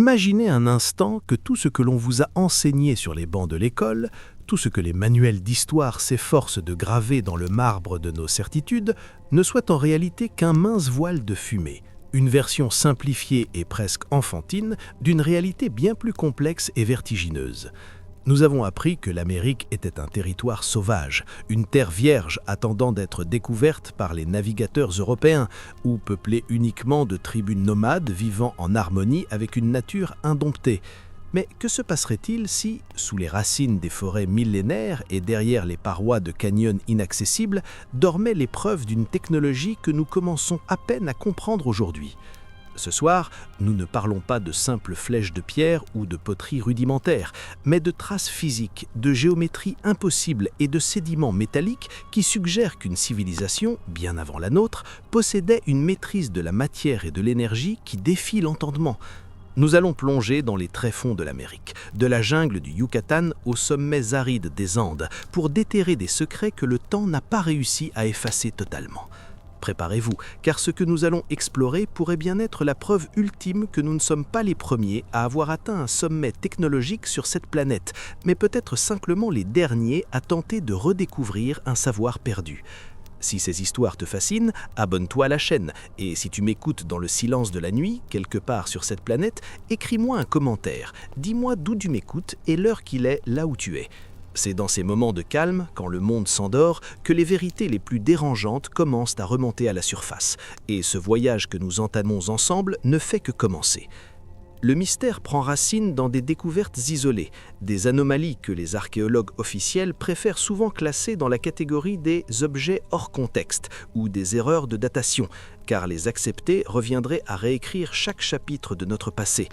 Imaginez un instant que tout ce que l'on vous a enseigné sur les bancs de l'école, tout ce que les manuels d'histoire s'efforcent de graver dans le marbre de nos certitudes, ne soit en réalité qu'un mince voile de fumée, une version simplifiée et presque enfantine d'une réalité bien plus complexe et vertigineuse. Nous avons appris que l'Amérique était un territoire sauvage, une terre vierge attendant d'être découverte par les navigateurs européens, ou peuplée uniquement de tribus nomades vivant en harmonie avec une nature indomptée. Mais que se passerait-il si, sous les racines des forêts millénaires et derrière les parois de canyons inaccessibles, dormaient les preuves d'une technologie que nous commençons à peine à comprendre aujourd'hui ? Ce soir, nous ne parlons pas de simples flèches de pierre ou de poteries rudimentaires, mais de traces physiques, de géométrie impossible et de sédiments métalliques qui suggèrent qu'une civilisation, bien avant la nôtre, possédait une maîtrise de la matière et de l'énergie qui défie l'entendement. Nous allons plonger dans les tréfonds de l'Amérique, de la jungle du Yucatan aux sommets arides des Andes, pour déterrer des secrets que le temps n'a pas réussi à effacer totalement. Préparez-vous, car ce que nous allons explorer pourrait bien être la preuve ultime que nous ne sommes pas les premiers à avoir atteint un sommet technologique sur cette planète, mais peut-être simplement les derniers à tenter de redécouvrir un savoir perdu. Si ces histoires te fascinent, abonne-toi à la chaîne, et si tu m'écoutes dans le silence de la nuit, quelque part sur cette planète, écris-moi un commentaire, dis-moi d'où tu m'écoutes et l'heure qu'il est là où tu es. C'est dans ces moments de calme, quand le monde s'endort, que les vérités les plus dérangeantes commencent à remonter à la surface. Et ce voyage que nous entamons ensemble ne fait que commencer. Le mystère prend racine dans des découvertes isolées, des anomalies que les archéologues officiels préfèrent souvent classer dans la catégorie des objets hors contexte ou des erreurs de datation, car les accepter reviendrait à réécrire chaque chapitre de notre passé.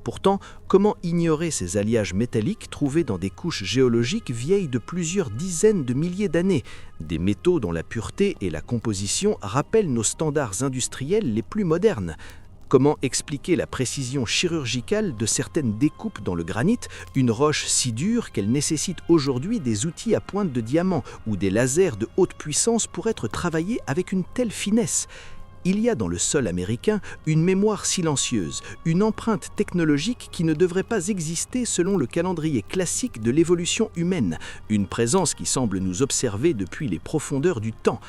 Pourtant, comment ignorer ces alliages métalliques trouvés dans des couches géologiques vieilles de plusieurs dizaines de milliers d'années, des métaux dont la pureté et la composition rappellent nos standards industriels les plus modernes ? Comment expliquer la précision chirurgicale de certaines découpes dans le granit, une roche si dure qu'elle nécessite aujourd'hui des outils à pointe de diamant ou des lasers de haute puissance pour être travaillés avec une telle finesse ? Il y a dans le sol américain une mémoire silencieuse, une empreinte technologique qui ne devrait pas exister selon le calendrier classique de l'évolution humaine, une présence qui semble nous observer depuis les profondeurs du temps.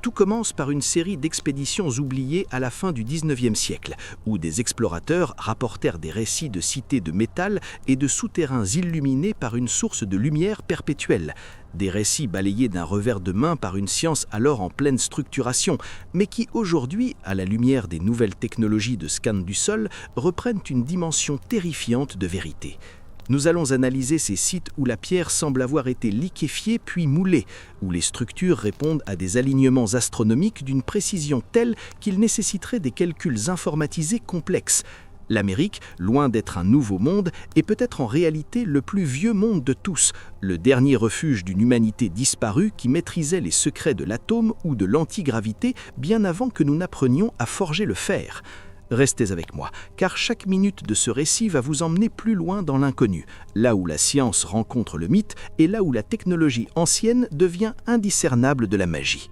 Tout commence par une série d'expéditions oubliées à la fin du XIXe siècle, où des explorateurs rapportèrent des récits de cités de métal et de souterrains illuminés par une source de lumière perpétuelle. Des récits balayés d'un revers de main par une science alors en pleine structuration, mais qui aujourd'hui, à la lumière des nouvelles technologies de scan du sol, reprennent une dimension terrifiante de vérité. Nous allons analyser ces sites où la pierre semble avoir été liquéfiée puis moulée, où les structures répondent à des alignements astronomiques d'une précision telle qu'ils nécessiteraient des calculs informatisés complexes. L'Amérique, loin d'être un nouveau monde, est peut-être en réalité le plus vieux monde de tous, le dernier refuge d'une humanité disparue qui maîtrisait les secrets de l'atome ou de l'antigravité bien avant que nous n'apprenions à forger le fer. Restez avec moi, car chaque minute de ce récit va vous emmener plus loin dans l'inconnu, là où la science rencontre le mythe et là où la technologie ancienne devient indiscernable de la magie.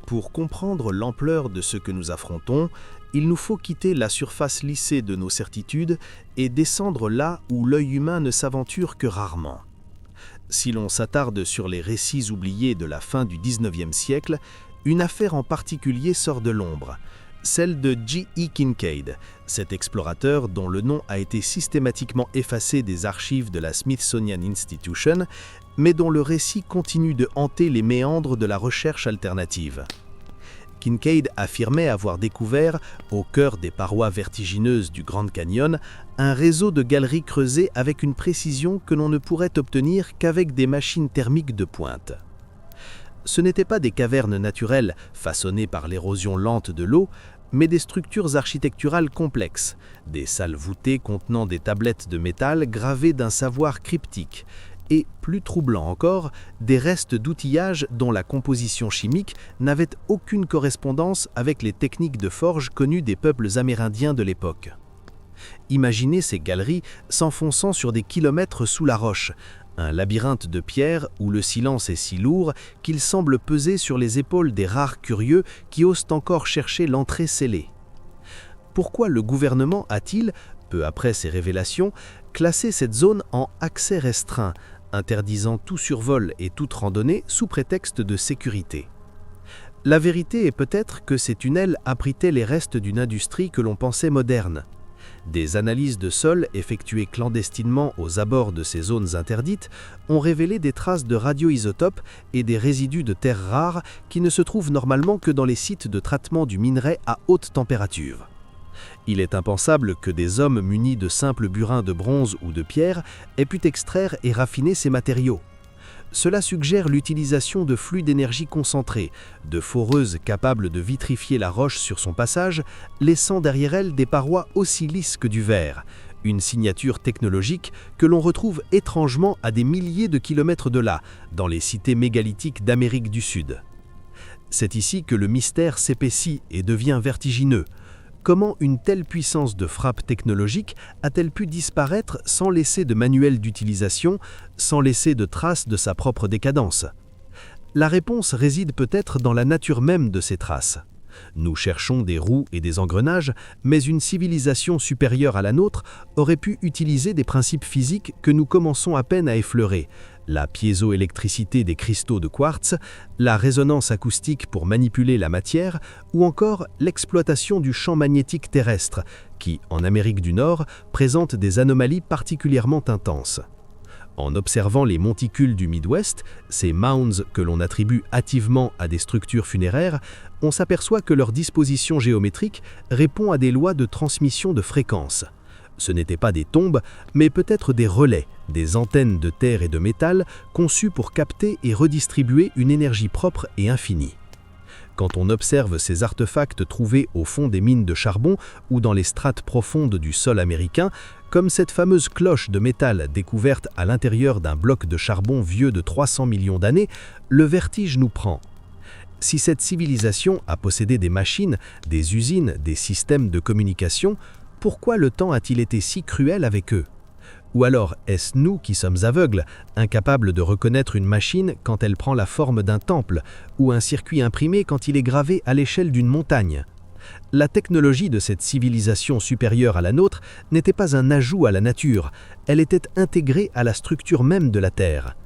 Pour comprendre l'ampleur de ce que nous affrontons, il nous faut quitter la surface lissée de nos certitudes et descendre là où l'œil humain ne s'aventure que rarement. Si l'on s'attarde sur les récits oubliés de la fin du XIXe siècle, une affaire en particulier sort de l'ombre, celle de J.E. Kincaid, cet explorateur dont le nom a été systématiquement effacé des archives de la Smithsonian Institution, mais dont le récit continue de hanter les méandres de la recherche alternative. Kincaid affirmait avoir découvert, au cœur des parois vertigineuses du Grand Canyon, un réseau de galeries creusées avec une précision que l'on ne pourrait obtenir qu'avec des machines thermiques de pointe. Ce n'étaient pas des cavernes naturelles façonnées par l'érosion lente de l'eau, mais des structures architecturales complexes, des salles voûtées contenant des tablettes de métal gravées d'un savoir cryptique, et, plus troublant encore, des restes d'outillage dont la composition chimique n'avait aucune correspondance avec les techniques de forge connues des peuples amérindiens de l'époque. Imaginez ces galeries s'enfonçant sur des kilomètres sous la roche, un labyrinthe de pierres où le silence est si lourd qu'il semble peser sur les épaules des rares curieux qui osent encore chercher l'entrée scellée. Pourquoi le gouvernement a-t-il, peu après ces révélations, classait cette zone en accès restreint, interdisant tout survol et toute randonnée sous prétexte de sécurité. La vérité est peut-être que ces tunnels abritaient les restes d'une industrie que l'on pensait moderne. Des analyses de sol effectuées clandestinement aux abords de ces zones interdites ont révélé des traces de radioisotopes et des résidus de terres rares qui ne se trouvent normalement que dans les sites de traitement du minerai à haute température. Il est impensable que des hommes munis de simples burins de bronze ou de pierre aient pu extraire et raffiner ces matériaux. Cela suggère l'utilisation de flux d'énergie concentrés, de foreuses capables de vitrifier la roche sur son passage, laissant derrière elle des parois aussi lisses que du verre, une signature technologique que l'on retrouve étrangement à des milliers de kilomètres de là, dans les cités mégalithiques d'Amérique du Sud. C'est ici que le mystère s'épaissit et devient vertigineux. Comment une telle puissance de frappe technologique a-t-elle pu disparaître sans laisser de manuel d'utilisation, sans laisser de traces de sa propre décadence? La réponse réside peut-être dans la nature même de ces traces. Nous cherchons des roues et des engrenages, mais une civilisation supérieure à la nôtre aurait pu utiliser des principes physiques que nous commençons à peine à effleurer, la piézoélectricité des cristaux de quartz, la résonance acoustique pour manipuler la matière, ou encore l'exploitation du champ magnétique terrestre, qui, en Amérique du Nord, présente des anomalies particulièrement intenses. En observant les monticules du Midwest, ces mounds que l'on attribue hâtivement à des structures funéraires, on s'aperçoit que leur disposition géométrique répond à des lois de transmission de fréquences. Ce n'étaient pas des tombes, mais peut-être des relais, des antennes de terre et de métal conçues pour capter et redistribuer une énergie propre et infinie. Quand on observe ces artefacts trouvés au fond des mines de charbon ou dans les strates profondes du sol américain, comme cette fameuse cloche de métal découverte à l'intérieur d'un bloc de charbon vieux de 300 millions d'années, le vertige nous prend. Si cette civilisation a possédé des machines, des usines, des systèmes de communication, pourquoi le temps a-t-il été si cruel avec eux? Ou alors est-ce nous qui sommes aveugles, incapables de reconnaître une machine quand elle prend la forme d'un temple, ou un circuit imprimé quand il est gravé à l'échelle d'une montagne? La technologie de cette civilisation supérieure à la nôtre n'était pas un ajout à la nature, elle était intégrée à la structure même de la Terre.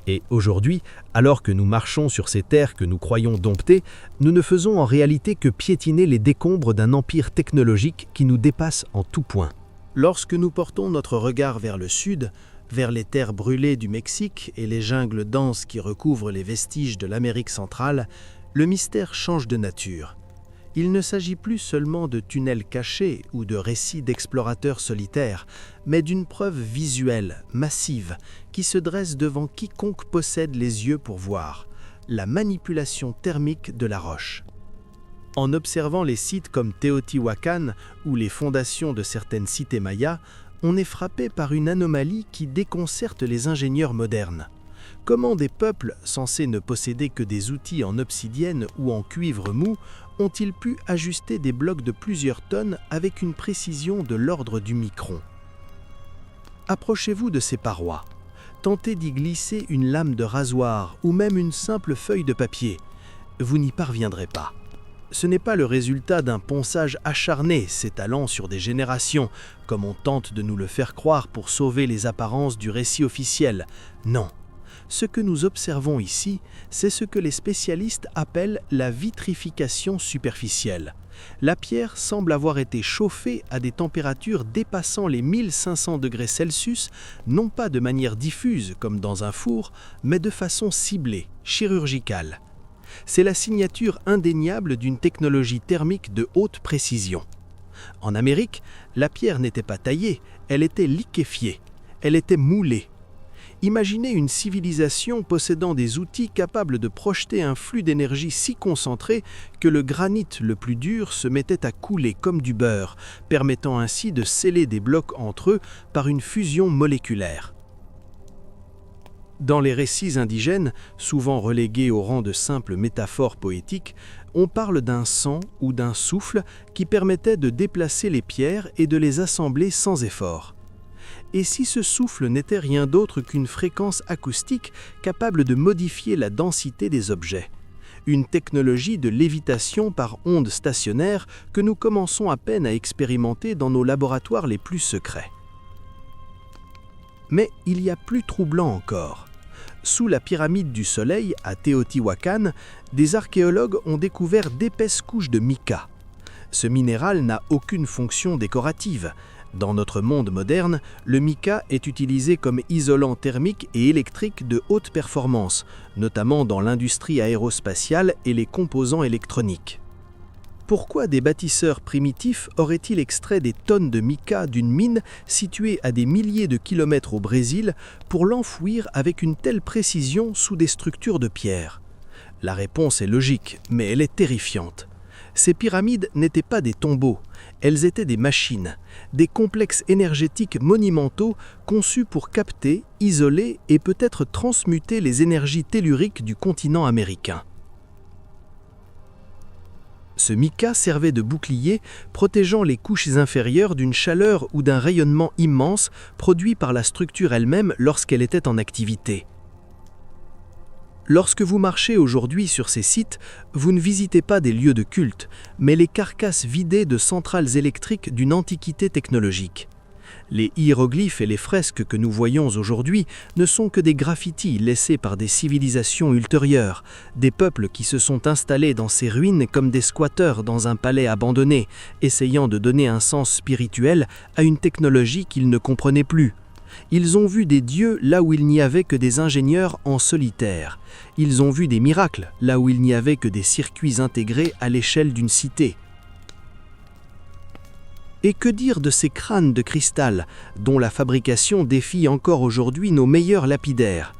Et aujourd'hui, alors que nous marchons sur ces terres que nous croyons domptées, nous ne faisons en réalité que piétiner les décombres d'un empire technologique qui nous dépasse en tout point. Lorsque nous portons notre regard vers le sud, vers les terres brûlées du Mexique et les jungles denses qui recouvrent les vestiges de l'Amérique centrale, le mystère change de nature. Il ne s'agit plus seulement de tunnels cachés ou de récits d'explorateurs solitaires, mais d'une preuve visuelle, massive, qui se dresse devant quiconque possède les yeux pour voir, la manipulation thermique de la roche. En observant les sites comme Teotihuacan ou les fondations de certaines cités mayas, on est frappé par une anomalie qui déconcerte les ingénieurs modernes. Comment des peuples censés ne posséder que des outils en obsidienne ou en cuivre mou ont-ils pu ajuster des blocs de plusieurs tonnes avec une précision de l'ordre du micron? Approchez-vous de ces parois. Tentez d'y glisser une lame de rasoir ou même une simple feuille de papier. Vous n'y parviendrez pas. Ce n'est pas le résultat d'un ponçage acharné s'étalant sur des générations, comme on tente de nous le faire croire pour sauver les apparences du récit officiel. Non. Ce que nous observons ici, c'est ce que les spécialistes appellent la vitrification superficielle. La pierre semble avoir été chauffée à des températures dépassant les 1500 degrés Celsius, non pas de manière diffuse comme dans un four, mais de façon ciblée, chirurgicale. C'est la signature indéniable d'une technologie thermique de haute précision. En Amérique, la pierre n'était pas taillée, elle était liquéfiée, elle était moulée. Imaginez une civilisation possédant des outils capables de projeter un flux d'énergie si concentré que le granit le plus dur se mettait à couler comme du beurre, permettant ainsi de sceller des blocs entre eux par une fusion moléculaire. Dans les récits indigènes, souvent relégués au rang de simples métaphores poétiques, on parle d'un sang ou d'un souffle qui permettait de déplacer les pierres et de les assembler sans effort. Et si ce souffle n'était rien d'autre qu'une fréquence acoustique capable de modifier la densité des objets? une technologie de lévitation par ondes stationnaires que nous commençons à peine à expérimenter dans nos laboratoires les plus secrets. Mais il y a plus troublant encore. Sous la pyramide du Soleil, à Teotihuacan, des archéologues ont découvert d'épaisses couches de mica. Ce minéral n'a aucune fonction décorative. Dans notre monde moderne, le mica est utilisé comme isolant thermique et électrique de haute performance, notamment dans l'industrie aérospatiale et les composants électroniques. Pourquoi des bâtisseurs primitifs auraient-ils extrait des tonnes de mica d'une mine située à des milliers de kilomètres au Brésil pour l'enfouir avec une telle précision sous des structures de pierre? La réponse est logique, mais elle est terrifiante. Ces pyramides n'étaient pas des tombeaux, elles étaient des machines, des complexes énergétiques monumentaux conçus pour capter, isoler et peut-être transmuter les énergies telluriques du continent américain. Ce mica servait de bouclier, protégeant les couches inférieures d'une chaleur ou d'un rayonnement immense produit par la structure elle-même lorsqu'elle était en activité. Lorsque vous marchez aujourd'hui sur ces sites, vous ne visitez pas des lieux de culte, mais les carcasses vidées de centrales électriques d'une antiquité technologique. Les hiéroglyphes et les fresques que nous voyons aujourd'hui ne sont que des graffitis laissés par des civilisations ultérieures, des peuples qui se sont installés dans ces ruines comme des squatteurs dans un palais abandonné, essayant de donner un sens spirituel à une technologie qu'ils ne comprenaient plus. Ils ont vu des dieux là où il n'y avait que des ingénieurs en solitaire. Ils ont vu des miracles là où il n'y avait que des circuits intégrés à l'échelle d'une cité. Et que dire de ces crânes de cristal, dont la fabrication défie encore aujourd'hui nos meilleurs lapidaires?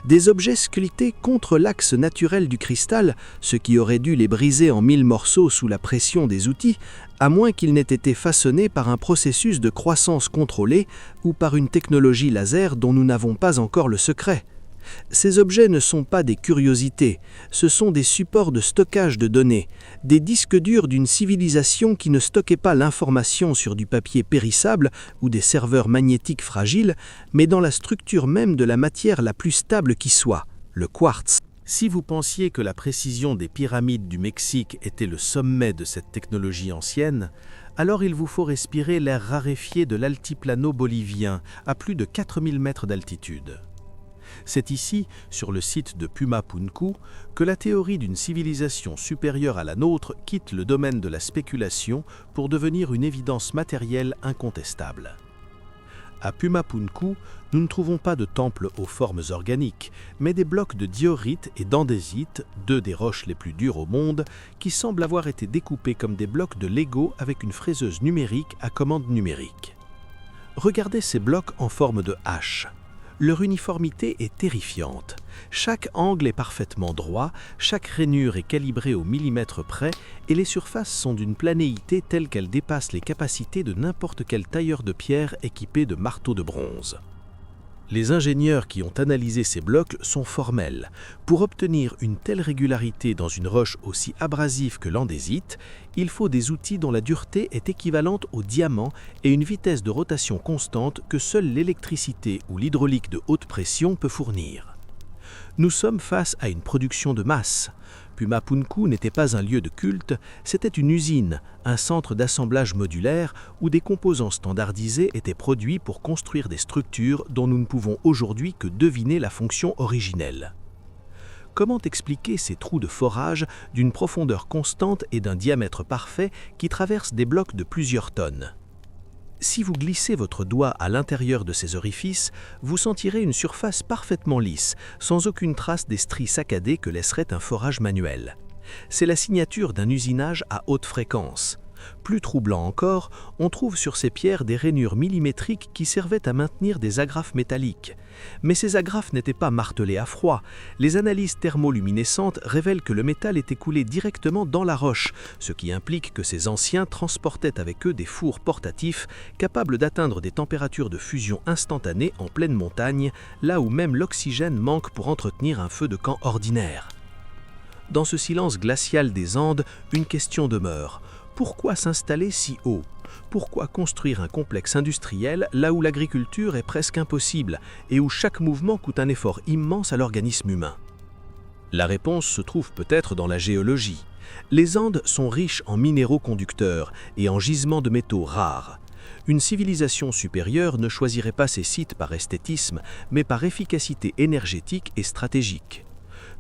Des objets sculptés contre l'axe naturel du cristal, ce qui aurait dû les briser en 1000 morceaux sous la pression des outils, à moins qu'ils n'aient été façonnés par un processus de croissance contrôlée ou par une technologie laser dont nous n'avons pas encore le secret. Ces objets ne sont pas des curiosités, ce sont des supports de stockage de données, des disques durs d'une civilisation qui ne stockait pas l'information sur du papier périssable ou des serveurs magnétiques fragiles, mais dans la structure même de la matière la plus stable qui soit, le quartz. Si vous pensiez que la précision des pyramides du Mexique était le sommet de cette technologie ancienne, alors il vous faut respirer l'air raréfié de l'altiplano bolivien à plus de 4000 mètres d'altitude. C'est ici, sur le site de Pumapunku, que la théorie d'une civilisation supérieure à la nôtre quitte le domaine de la spéculation pour devenir une évidence matérielle incontestable. À Pumapunku, nous ne trouvons pas de temples aux formes organiques, mais des blocs de diorite et d'andésite, deux des roches les plus dures au monde, qui semblent avoir été découpés comme des blocs de Lego avec une fraiseuse numérique à commande numérique. Regardez ces blocs en forme de hache. Leur uniformité est terrifiante. Chaque angle est parfaitement droit, chaque rainure est calibrée au millimètre près et les surfaces sont d'une planéité telle qu'elle dépasse les capacités de n'importe quel tailleur de pierre équipé de marteaux de bronze. Les ingénieurs qui ont analysé ces blocs sont formels. Pour obtenir une telle régularité dans une roche aussi abrasive que l'andésite, il faut des outils dont la dureté est équivalente au diamant et une vitesse de rotation constante que seule l'électricité ou l'hydraulique de haute pression peut fournir. Nous sommes face à une production de masse. Pumapunku n'était pas un lieu de culte, c'était une usine, un centre d'assemblage modulaire où des composants standardisés étaient produits pour construire des structures dont nous ne pouvons aujourd'hui que deviner la fonction originelle. Comment expliquer ces trous de forage d'une profondeur constante et d'un diamètre parfait qui traversent des blocs de plusieurs tonnes ? Si vous glissez votre doigt à l'intérieur de ces orifices, vous sentirez une surface parfaitement lisse, sans aucune trace des stries saccadées que laisserait un forage manuel. C'est la signature d'un usinage à haute fréquence. Plus troublant encore, on trouve sur ces pierres des rainures millimétriques qui servaient à maintenir des agrafes métalliques. Mais ces agrafes n'étaient pas martelées à froid. Les analyses thermoluminescentes révèlent que le métal était coulé directement dans la roche, ce qui implique que ces anciens transportaient avec eux des fours portatifs capables d'atteindre des températures de fusion instantanées en pleine montagne, là où même l'oxygène manque pour entretenir un feu de camp ordinaire. Dans ce silence glacial des Andes, une question demeure. Pourquoi s'installer si haut ? Pourquoi construire un complexe industriel là où l'agriculture est presque impossible et où chaque mouvement coûte un effort immense à l'organisme humain ? La réponse se trouve peut-être dans la géologie. Les Andes sont riches en minéraux conducteurs et en gisements de métaux rares. Une civilisation supérieure ne choisirait pas ces sites par esthétisme, mais par efficacité énergétique et stratégique.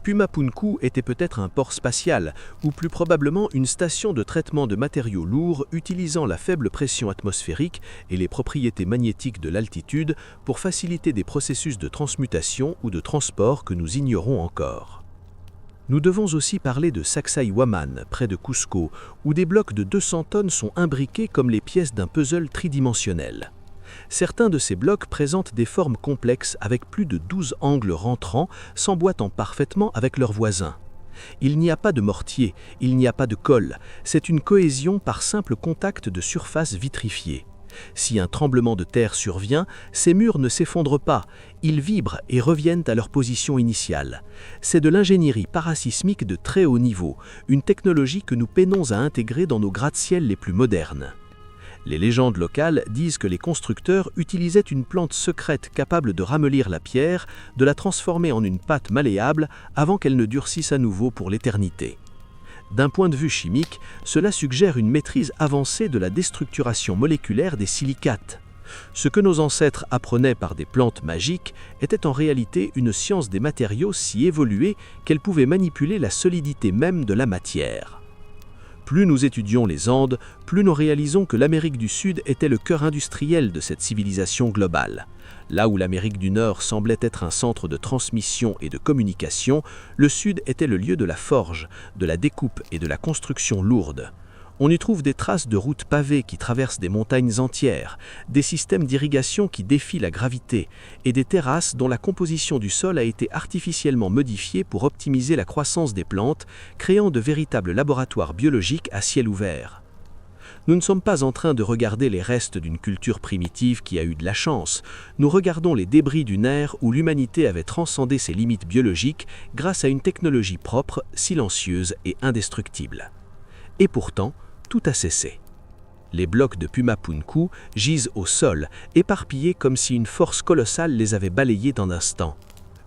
Pumapunku était peut-être un port spatial, ou plus probablement une station de traitement de matériaux lourds utilisant la faible pression atmosphérique et les propriétés magnétiques de l'altitude pour faciliter des processus de transmutation ou de transport que nous ignorons encore. Nous devons aussi parler de Sacsayhuaman, près de Cusco, où des blocs de 200 tonnes sont imbriqués comme les pièces d'un puzzle tridimensionnel. Certains de ces blocs présentent des formes complexes avec plus de 12 angles rentrants, s'emboîtant parfaitement avec leurs voisins. Il n'y a pas de mortier, il n'y a pas de colle, c'est une cohésion par simple contact de surfaces vitrifiées. Si un tremblement de terre survient, ces murs ne s'effondrent pas, ils vibrent et reviennent à leur position initiale. C'est de l'ingénierie parasismique de très haut niveau, une technologie que nous peinons à intégrer dans nos gratte-ciel les plus modernes. Les légendes locales disent que les constructeurs utilisaient une plante secrète capable de ramollir la pierre, de la transformer en une pâte malléable avant qu'elle ne durcisse à nouveau pour l'éternité. D'un point de vue chimique, cela suggère une maîtrise avancée de la déstructuration moléculaire des silicates. Ce que nos ancêtres apprenaient par des plantes magiques était en réalité une science des matériaux si évoluée qu'elle pouvait manipuler la solidité même de la matière. Plus nous étudions les Andes, plus nous réalisons que l'Amérique du Sud était le cœur industriel de cette civilisation globale. Là où l'Amérique du Nord semblait être un centre de transmission et de communication, le Sud était le lieu de la forge, de la découpe et de la construction lourde. On y trouve des traces de routes pavées qui traversent des montagnes entières, des systèmes d'irrigation qui défient la gravité et des terrasses dont la composition du sol a été artificiellement modifiée pour optimiser la croissance des plantes, créant de véritables laboratoires biologiques à ciel ouvert. Nous ne sommes pas en train de regarder les restes d'une culture primitive qui a eu de la chance. Nous regardons les débris d'une ère où l'humanité avait transcendé ses limites biologiques grâce à une technologie propre, silencieuse et indestructible. Et pourtant, tout a cessé. Les blocs de Pumapunku gisent au sol, éparpillés comme si une force colossale les avait balayés en un instant.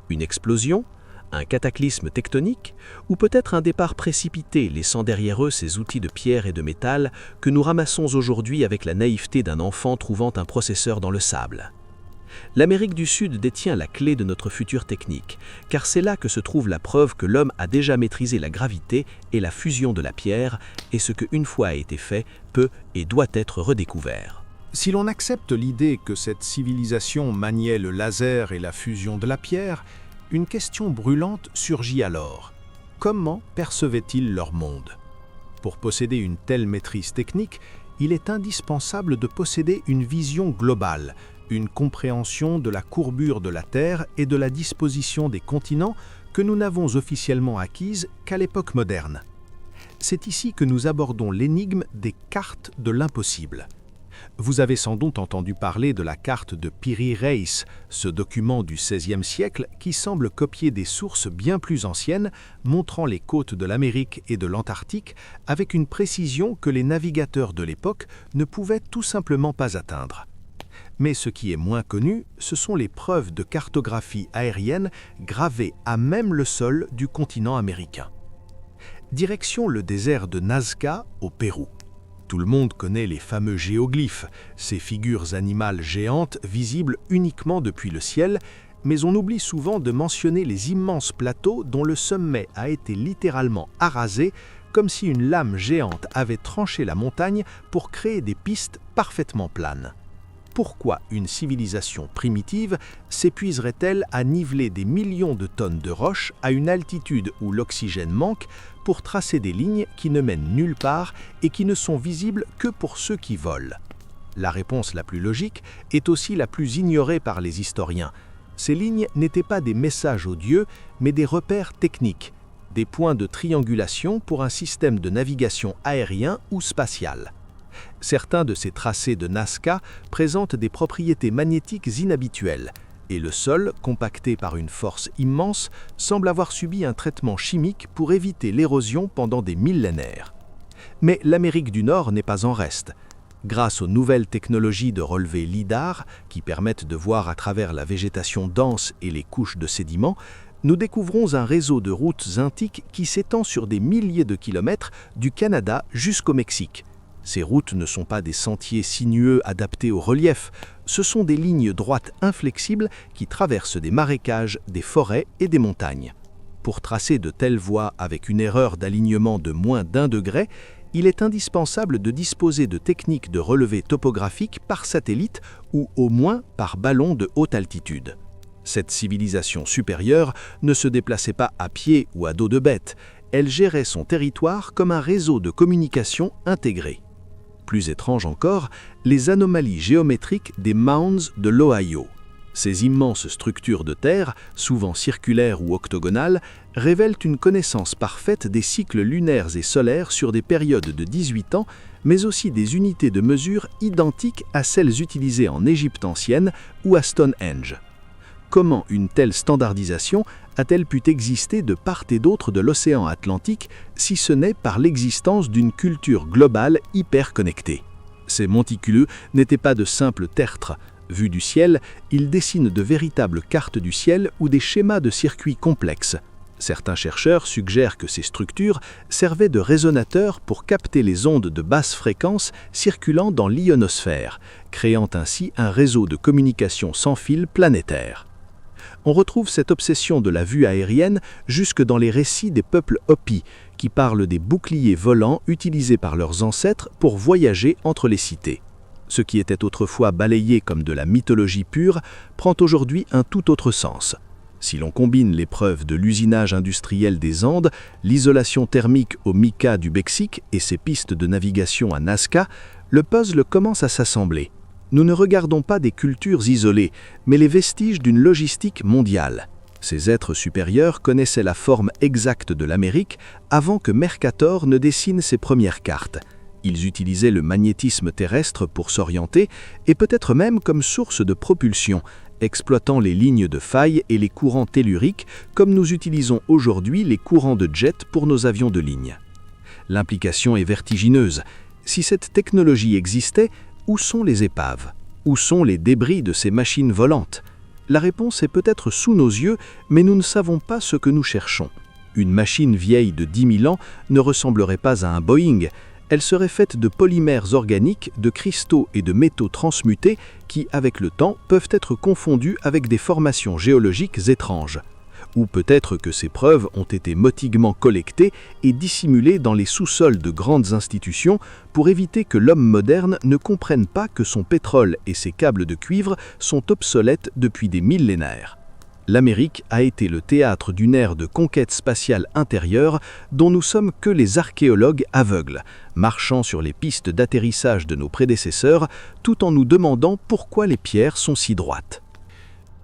Une explosion ? Un cataclysme tectonique, ou peut-être un départ précipité laissant derrière eux ces outils de pierre et de métal que nous ramassons aujourd'hui avec la naïveté d'un enfant trouvant un processeur dans le sable. L'Amérique du Sud détient la clé de notre futur technique, car c'est là que se trouve la preuve que l'homme a déjà maîtrisé la gravité et la fusion de la pierre, et ce que, une fois a été fait, peut et doit être redécouvert. Si l'on accepte l'idée que cette civilisation maniait le laser et la fusion de la pierre, une question brûlante surgit alors. Comment percevaient-ils leur monde ? Pour posséder une telle maîtrise technique, il est indispensable de posséder une vision globale, une compréhension de la courbure de la Terre et de la disposition des continents que nous n'avons officiellement acquise qu'à l'époque moderne. C'est ici que nous abordons l'énigme des cartes de l'impossible. Vous avez sans doute entendu parler de la carte de Piri Reis, ce document du XVIe siècle qui semble copier des sources bien plus anciennes montrant les côtes de l'Amérique et de l'Antarctique avec une précision que les navigateurs de l'époque ne pouvaient tout simplement pas atteindre. Mais ce qui est moins connu, ce sont les preuves de cartographie aérienne gravées à même le sol du continent américain. Direction le désert de Nazca, au Pérou. Tout le monde connaît les fameux géoglyphes, ces figures animales géantes visibles uniquement depuis le ciel, mais on oublie souvent de mentionner les immenses plateaux dont le sommet a été littéralement arasé, comme si une lame géante avait tranché la montagne pour créer des pistes parfaitement planes. Pourquoi une civilisation primitive s'épuiserait-elle à niveler des millions de tonnes de roches à une altitude où l'oxygène manque pour tracer des lignes qui ne mènent nulle part et qui ne sont visibles que pour ceux qui volent ? La réponse la plus logique est aussi la plus ignorée par les historiens. Ces lignes n'étaient pas des messages aux dieux, mais des repères techniques, des points de triangulation pour un système de navigation aérien ou spatial. Certains de ces tracés de Nazca présentent des propriétés magnétiques inhabituelles, et le sol, compacté par une force immense, semble avoir subi un traitement chimique pour éviter l'érosion pendant des millénaires. Mais l'Amérique du Nord n'est pas en reste. Grâce aux nouvelles technologies de relevé LIDAR, qui permettent de voir à travers la végétation dense et les couches de sédiments, nous découvrons un réseau de routes antiques qui s'étend sur des milliers de kilomètres du Canada jusqu'au Mexique. Ces routes ne sont pas des sentiers sinueux adaptés au relief, ce sont des lignes droites inflexibles qui traversent des marécages, des forêts et des montagnes. Pour tracer de telles voies avec une erreur d'alignement de moins d'1 degré, il est indispensable de disposer de techniques de relevé topographique par satellite ou au moins par ballon de haute altitude. Cette civilisation supérieure ne se déplaçait pas à pied ou à dos de bête, elle gérait son territoire comme un réseau de communication intégré. Plus étrange encore, les anomalies géométriques des mounds de l'Ohio. Ces immenses structures de terre, souvent circulaires ou octogonales, révèlent une connaissance parfaite des cycles lunaires et solaires sur des périodes de 18 ans, mais aussi des unités de mesure identiques à celles utilisées en Égypte ancienne ou à Stonehenge. Comment une telle standardisation a-t-elle pu exister de part et d'autre de l'océan Atlantique, si ce n'est par l'existence d'une culture globale hyper connectée? Ces monticuleux n'étaient pas de simples tertres. Vus du ciel, ils dessinent de véritables cartes du ciel ou des schémas de circuits complexes. Certains chercheurs suggèrent que ces structures servaient de résonateurs pour capter les ondes de basse fréquence circulant dans l'ionosphère, créant ainsi un réseau de communication sans fil planétaire. On retrouve cette obsession de la vue aérienne jusque dans les récits des peuples Hopi, qui parlent des boucliers volants utilisés par leurs ancêtres pour voyager entre les cités. Ce qui était autrefois balayé comme de la mythologie pure prend aujourd'hui un tout autre sens. Si l'on combine les preuves de l'usinage industriel des Andes, l'isolation thermique au mica du Mexique et ses pistes de navigation à Nazca, le puzzle commence à s'assembler. Nous ne regardons pas des cultures isolées, mais les vestiges d'une logistique mondiale. Ces êtres supérieurs connaissaient la forme exacte de l'Amérique avant que Mercator ne dessine ses premières cartes. Ils utilisaient le magnétisme terrestre pour s'orienter et peut-être même comme source de propulsion, exploitant les lignes de faille et les courants telluriques comme nous utilisons aujourd'hui les courants de jet pour nos avions de ligne. L'implication est vertigineuse. Si cette technologie existait, où sont les épaves? Où sont les débris de ces machines volantes? La réponse est peut-être sous nos yeux, mais nous ne savons pas ce que nous cherchons. Une machine vieille de 10 000 ans ne ressemblerait pas à un Boeing. Elle serait faite de polymères organiques, de cristaux et de métaux transmutés qui, avec le temps, peuvent être confondus avec des formations géologiques étranges. Ou peut-être que ces preuves ont été motiguement collectées et dissimulées dans les sous-sols de grandes institutions pour éviter que l'homme moderne ne comprenne pas que son pétrole et ses câbles de cuivre sont obsolètes depuis des millénaires. L'Amérique a été le théâtre d'une ère de conquête spatiale intérieure dont nous sommes que les archéologues aveugles, marchant sur les pistes d'atterrissage de nos prédécesseurs tout en nous demandant pourquoi les pierres sont si droites.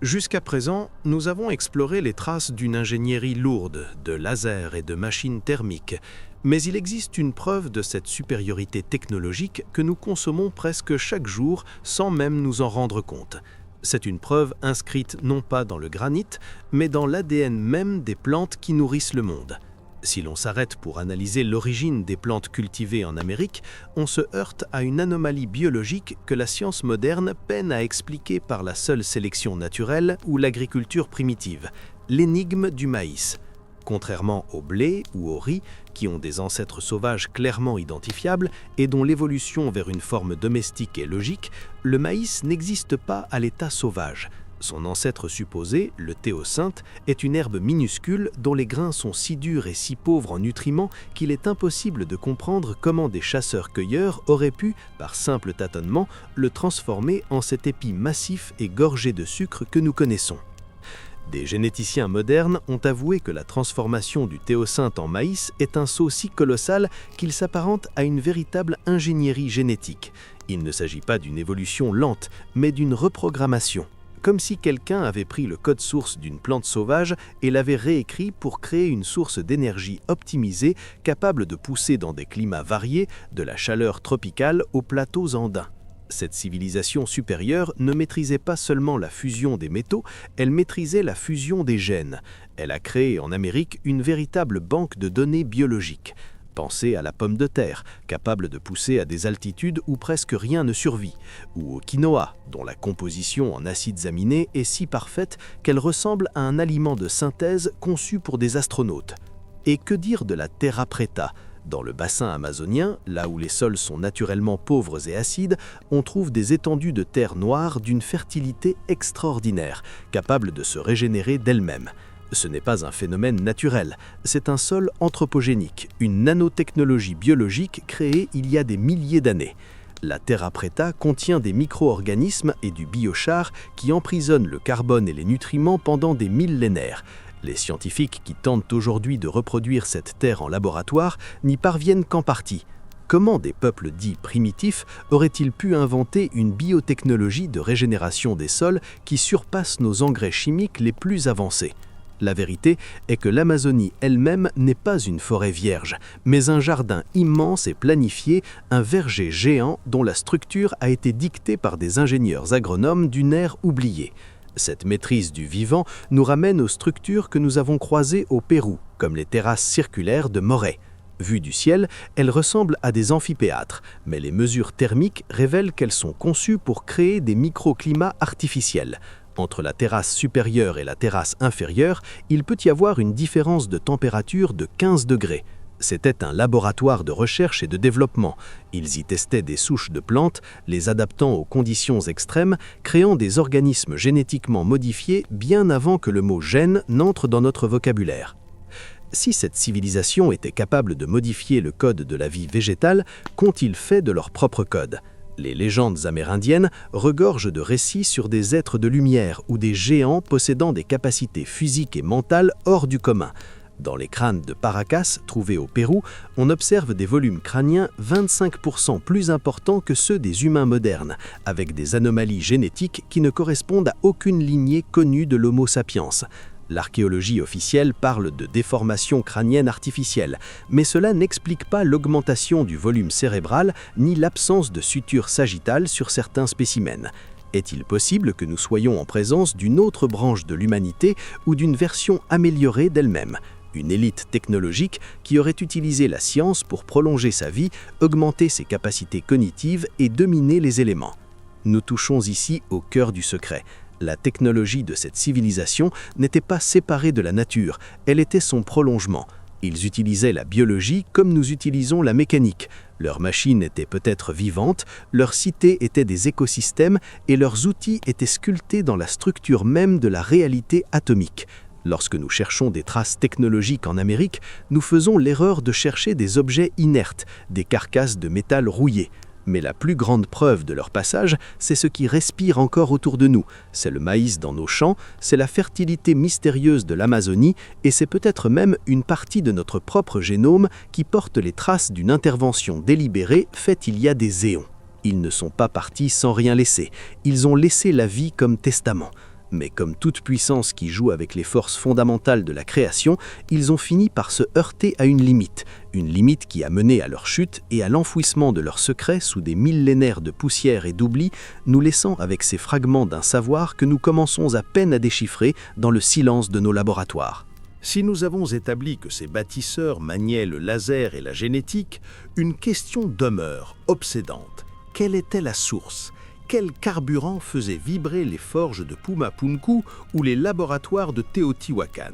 Jusqu'à présent, nous avons exploré les traces d'une ingénierie lourde, de lasers et de machines thermiques, mais il existe une preuve de cette supériorité technologique que nous consommons presque chaque jour sans même nous en rendre compte. C'est une preuve inscrite non pas dans le granit, mais dans l'ADN même des plantes qui nourrissent le monde. Si l'on s'arrête pour analyser l'origine des plantes cultivées en Amérique, on se heurte à une anomalie biologique que la science moderne peine à expliquer par la seule sélection naturelle ou l'agriculture primitive, l'énigme du maïs. Contrairement au blé ou au riz, qui ont des ancêtres sauvages clairement identifiables et dont l'évolution vers une forme domestique est logique, le maïs n'existe pas à l'état sauvage. Son ancêtre supposé, le théocinthe, est une herbe minuscule dont les grains sont si durs et si pauvres en nutriments qu'il est impossible de comprendre comment des chasseurs-cueilleurs auraient pu, par simple tâtonnement, le transformer en cet épi massif et gorgé de sucre que nous connaissons. Des généticiens modernes ont avoué que la transformation du théocinthe en maïs est un saut si colossal qu'il s'apparente à une véritable ingénierie génétique. Il ne s'agit pas d'une évolution lente, mais d'une reprogrammation. Comme si quelqu'un avait pris le code source d'une plante sauvage et l'avait réécrit pour créer une source d'énergie optimisée capable de pousser dans des climats variés, de la chaleur tropicale aux plateaux andins. Cette civilisation supérieure ne maîtrisait pas seulement la fusion des métaux, elle maîtrisait la fusion des gènes. Elle a créé en Amérique une véritable banque de données biologiques. Pensez à la pomme de terre, capable de pousser à des altitudes où presque rien ne survit, ou au quinoa, dont la composition en acides aminés est si parfaite qu'elle ressemble à un aliment de synthèse conçu pour des astronautes. Et que dire de la terra preta? Dans le bassin amazonien, là où les sols sont naturellement pauvres et acides, on trouve des étendues de terre noire d'une fertilité extraordinaire, capables de se régénérer d'elles-mêmes. Ce n'est pas un phénomène naturel, c'est un sol anthropogénique, une nanotechnologie biologique créée il y a des milliers d'années. La terra preta contient des micro-organismes et du biochar qui emprisonnent le carbone et les nutriments pendant des millénaires. Les scientifiques qui tentent aujourd'hui de reproduire cette terre en laboratoire n'y parviennent qu'en partie. Comment des peuples dits primitifs auraient-ils pu inventer une biotechnologie de régénération des sols qui surpasse nos engrais chimiques les plus avancés ? La vérité est que l'Amazonie elle-même n'est pas une forêt vierge, mais un jardin immense et planifié, un verger géant dont la structure a été dictée par des ingénieurs agronomes d'une ère oubliée. Cette maîtrise du vivant nous ramène aux structures que nous avons croisées au Pérou, comme les terrasses circulaires de Morée. Vues du ciel, elles ressemblent à des amphithéâtres, mais les mesures thermiques révèlent qu'elles sont conçues pour créer des microclimats artificiels. Entre la terrasse supérieure et la terrasse inférieure, il peut y avoir une différence de température de 15 degrés. C'était un laboratoire de recherche et de développement. Ils y testaient des souches de plantes, les adaptant aux conditions extrêmes, créant des organismes génétiquement modifiés bien avant que le mot « gène » n'entre dans notre vocabulaire. Si cette civilisation était capable de modifier le code de la vie végétale, qu'ont-ils fait de leur propre code ? Les légendes amérindiennes regorgent de récits sur des êtres de lumière ou des géants possédant des capacités physiques et mentales hors du commun. Dans les crânes de Paracas, trouvés au Pérou, on observe des volumes crâniens 25% plus importants que ceux des humains modernes, avec des anomalies génétiques qui ne correspondent à aucune lignée connue de l'Homo sapiens. L'archéologie officielle parle de déformation crânienne artificielle, mais cela n'explique pas l'augmentation du volume cérébral ni l'absence de sutures sagittales sur certains spécimens. Est-il possible que nous soyons en présence d'une autre branche de l'humanité ou d'une version améliorée d'elle-même ? Une élite technologique qui aurait utilisé la science pour prolonger sa vie, augmenter ses capacités cognitives et dominer les éléments. Nous touchons ici au cœur du secret. La technologie de cette civilisation n'était pas séparée de la nature, elle était son prolongement. Ils utilisaient la biologie comme nous utilisons la mécanique. Leurs machines étaient peut-être vivantes, leurs cités étaient des écosystèmes et leurs outils étaient sculptés dans la structure même de la réalité atomique. Lorsque nous cherchons des traces technologiques en Amérique, nous faisons l'erreur de chercher des objets inertes, des carcasses de métal rouillées. Mais la plus grande preuve de leur passage, c'est ce qui respire encore autour de nous. C'est le maïs dans nos champs, c'est la fertilité mystérieuse de l'Amazonie et c'est peut-être même une partie de notre propre génome qui porte les traces d'une intervention délibérée faite il y a des éons. Ils ne sont pas partis sans rien laisser. Ils ont laissé la vie comme testament. Mais comme toute puissance qui joue avec les forces fondamentales de la création, ils ont fini par se heurter à une limite qui a mené à leur chute et à l'enfouissement de leurs secrets sous des millénaires de poussière et d'oubli, nous laissant avec ces fragments d'un savoir que nous commençons à peine à déchiffrer dans le silence de nos laboratoires. Si nous avons établi que ces bâtisseurs maniaient le laser et la génétique, une question demeure obsédante. Quelle était la source ? Quel carburant faisait vibrer les forges de Pumapunku ou les laboratoires de Teotihuacan ?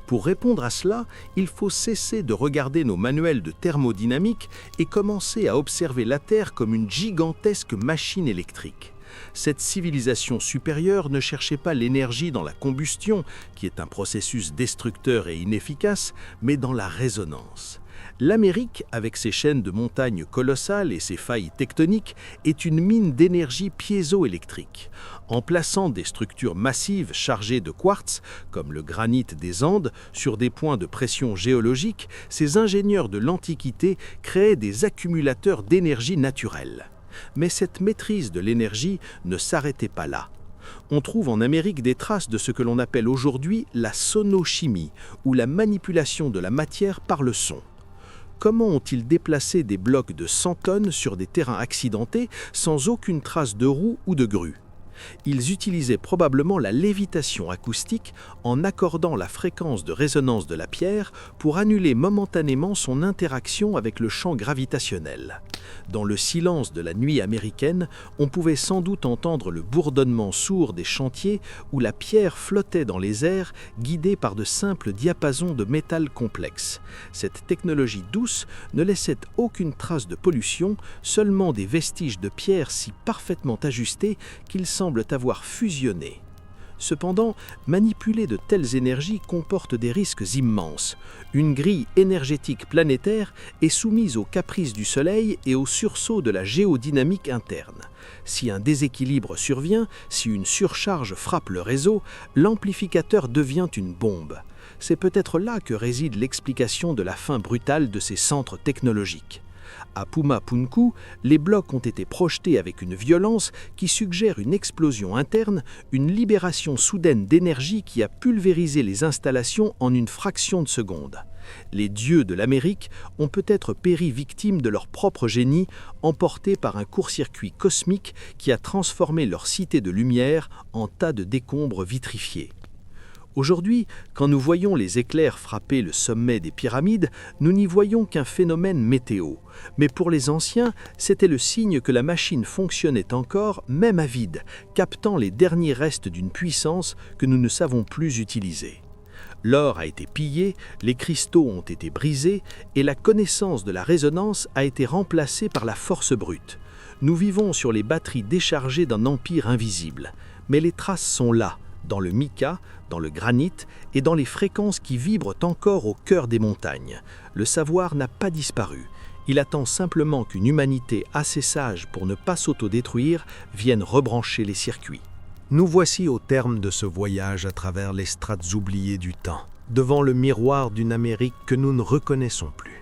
Pour répondre à cela, il faut cesser de regarder nos manuels de thermodynamique et commencer à observer la Terre comme une gigantesque machine électrique. Cette civilisation supérieure ne cherchait pas l'énergie dans la combustion, qui est un processus destructeur et inefficace, mais dans la résonance. L'Amérique, avec ses chaînes de montagnes colossales et ses failles tectoniques, est une mine d'énergie piézoélectrique. En plaçant des structures massives chargées de quartz, comme le granit des Andes, sur des points de pression géologique, ces ingénieurs de l'Antiquité créaient des accumulateurs d'énergie naturelle. Mais cette maîtrise de l'énergie ne s'arrêtait pas là. On trouve en Amérique des traces de ce que l'on appelle aujourd'hui la sonochimie, ou la manipulation de la matière par le son. Comment ont-ils déplacé des blocs de 100 tonnes sur des terrains accidentés sans aucune trace de roue ou de grue ? Ils utilisaient probablement la lévitation acoustique en accordant la fréquence de résonance de la pierre pour annuler momentanément son interaction avec le champ gravitationnel. Dans le silence de la nuit américaine, on pouvait sans doute entendre le bourdonnement sourd des chantiers où la pierre flottait dans les airs, guidée par de simples diapasons de métal complexe. Cette technologie douce ne laissait aucune trace de pollution, seulement des vestiges de pierre si parfaitement ajustés qu'ils semblent avoir fusionné. Cependant, manipuler de telles énergies comporte des risques immenses. Une grille énergétique planétaire est soumise aux caprices du Soleil et aux sursauts de la géodynamique interne. Si un déséquilibre survient, si une surcharge frappe le réseau, l'amplificateur devient une bombe. C'est peut-être là que réside l'explication de la fin brutale de ces centres technologiques. À Puma Punku, les blocs ont été projetés avec une violence qui suggère une explosion interne, une libération soudaine d'énergie qui a pulvérisé les installations en une fraction de seconde. Les dieux de l'Amérique ont peut-être péri victimes de leur propre génie, emportés par un court-circuit cosmique qui a transformé leur cité de lumière en tas de décombres vitrifiés. Aujourd'hui, quand nous voyons les éclairs frapper le sommet des pyramides, nous n'y voyons qu'un phénomène météo. Mais pour les anciens, c'était le signe que la machine fonctionnait encore, même à vide, captant les derniers restes d'une puissance que nous ne savons plus utiliser. L'or a été pillé, les cristaux ont été brisés, et la connaissance de la résonance a été remplacée par la force brute. Nous vivons sur les batteries déchargées d'un empire invisible, mais les traces sont là, dans le mica, dans le granit et dans les fréquences qui vibrent encore au cœur des montagnes. Le savoir n'a pas disparu. Il attend simplement qu'une humanité assez sage pour ne pas s'autodétruire vienne rebrancher les circuits. Nous voici au terme de ce voyage à travers les strates oubliées du temps, devant le miroir d'une Amérique que nous ne reconnaissons plus.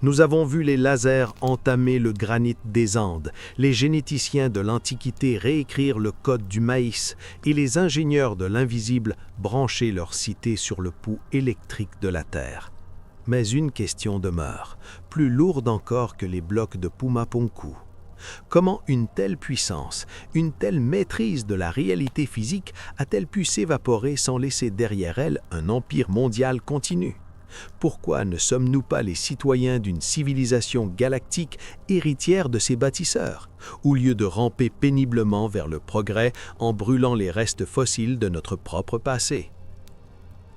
Nous avons vu les lasers entamer le granit des Andes, les généticiens de l'Antiquité réécrire le code du maïs et les ingénieurs de l'invisible brancher leur cité sur le pouls électrique de la Terre. Mais une question demeure, plus lourde encore que les blocs de Puma Punku. Comment une telle puissance, une telle maîtrise de la réalité physique a-t-elle pu s'évaporer sans laisser derrière elle un empire mondial continu ? Pourquoi ne sommes-nous pas les citoyens d'une civilisation galactique héritière de ses bâtisseurs, au lieu de ramper péniblement vers le progrès en brûlant les restes fossiles de notre propre passé?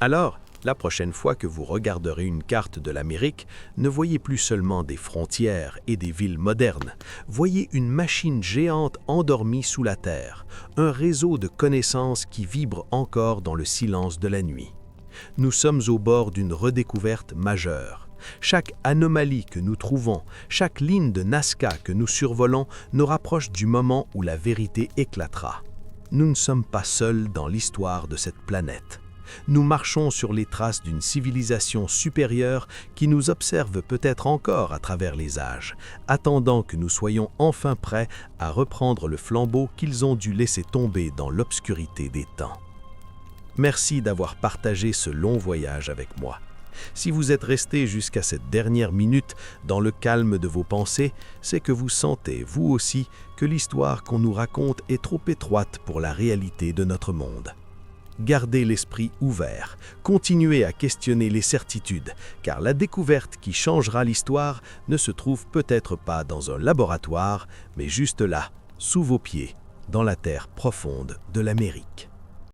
Alors, la prochaine fois que vous regarderez une carte de l'Amérique, ne voyez plus seulement des frontières et des villes modernes, voyez une machine géante endormie sous la terre, un réseau de connaissances qui vibre encore dans le silence de la nuit. Nous sommes au bord d'une redécouverte majeure. Chaque anomalie que nous trouvons, chaque ligne de Nazca que nous survolons nous rapproche du moment où la vérité éclatera. Nous ne sommes pas seuls dans l'histoire de cette planète. Nous marchons sur les traces d'une civilisation supérieure qui nous observe peut-être encore à travers les âges, attendant que nous soyons enfin prêts à reprendre le flambeau qu'ils ont dû laisser tomber dans l'obscurité des temps. Merci d'avoir partagé ce long voyage avec moi. Si vous êtes resté jusqu'à cette dernière minute dans le calme de vos pensées, c'est que vous sentez, vous aussi, que l'histoire qu'on nous raconte est trop étroite pour la réalité de notre monde. Gardez l'esprit ouvert, continuez à questionner les certitudes, car la découverte qui changera l'histoire ne se trouve peut-être pas dans un laboratoire, mais juste là, sous vos pieds, dans la terre profonde de l'Amérique.